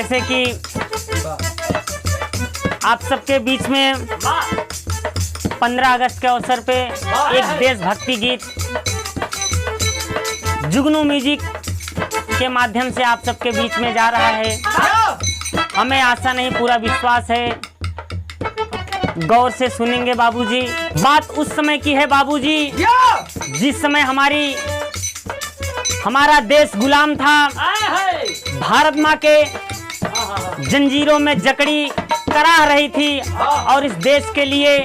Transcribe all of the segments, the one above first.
जैसे कि आप सबके बीच में 15 अगस्त के अवसर पे एक देशभक्ति गीत जुगनू म्यूजिक के माध्यम से आप सबके बीच में जा रहा है। हमें आशा नहीं, पूरा विश्वास है, गौर से सुनेंगे बाबूजी। बात उस समय की है बाबूजी जिस समय हमारा देश गुलाम था, भारत माँ के जंजीरों में जकड़ी कराह रही थी और इस देश के लिए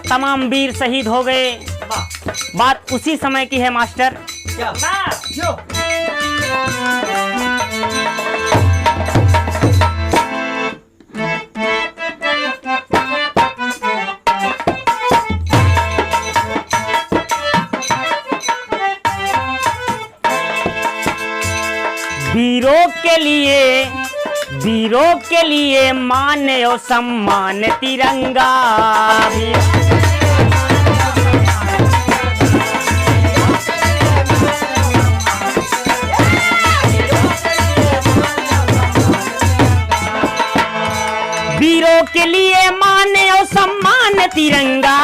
तमाम वीर शहीद हो गए। बात उसी समय की है मास्टर। वीरों के लिए मान और सम्मान तिरंगा। वीरों के लिए मान और सम्मान तिरंगा।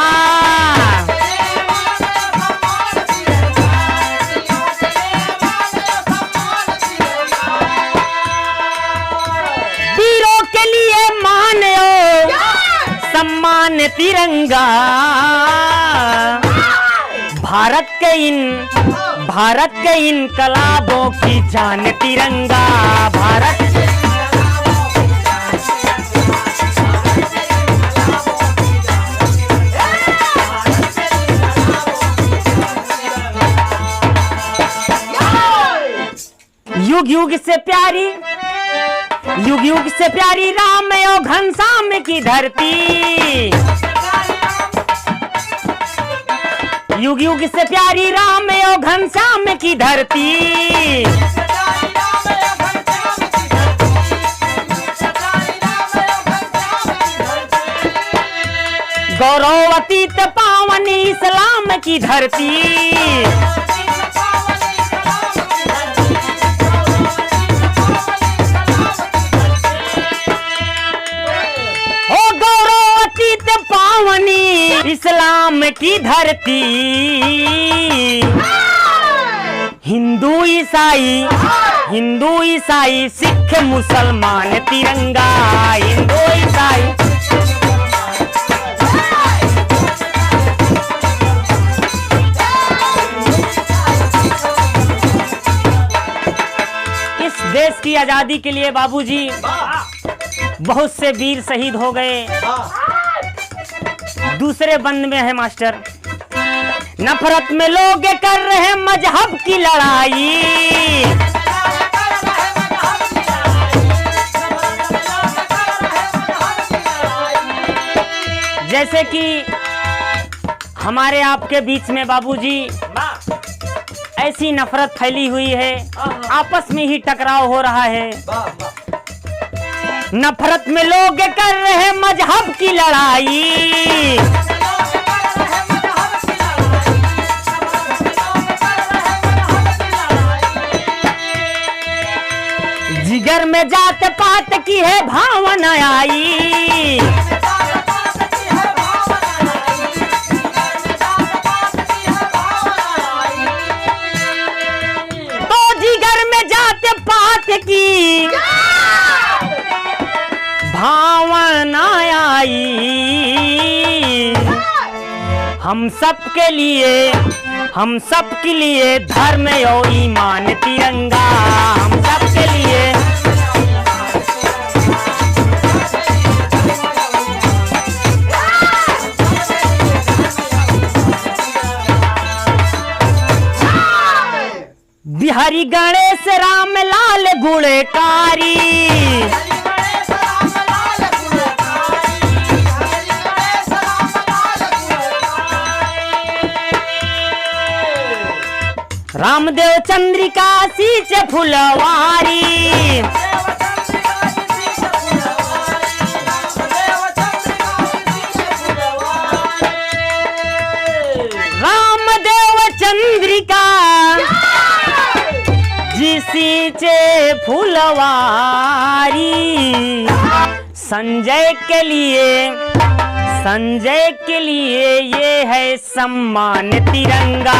सम्मान तिरंगा। भारत के इनकलाबों की जान तिरंगा। भारत युग युग से प्यारी राम और घनश्याम की धरती। युग युग से प्यारी राम और घनश्याम की धरती। गौरवातीत पावनी इस्लाम की धरती। इस्लाम की धरती। हिंदू ईसाई सिख मुसलमान तिरंगा। हिंदू ईसाई इस देश की आजादी के लिए बाबूजी बहुत से वीर शहीद हो गए। दूसरे बंद में है मास्टर, नफरत में लोग कर रहे मजहब की लड़ाई। जैसे कि हमारे आपके बीच में बाबूजी ऐसी नफरत फैली हुई है, आपस में ही टकराव हो रहा है। नफरत में लोग कर रहे मजहब की लड़ाई। जिगर में जात पात की है भावना आई। तो जिगर में जात पात की भावना आई। हम सबके लिए धर्म और ईमान तिरंगा। हम सबके लिए बिहारी गणेश राम लाल गुणकारी। रामदेव चंद्रिका सींच फुलवारी। रामदेव चंद्रिका जी सींचे फुलवारी, संजय के लिए ये है सम्मान तिरंगा।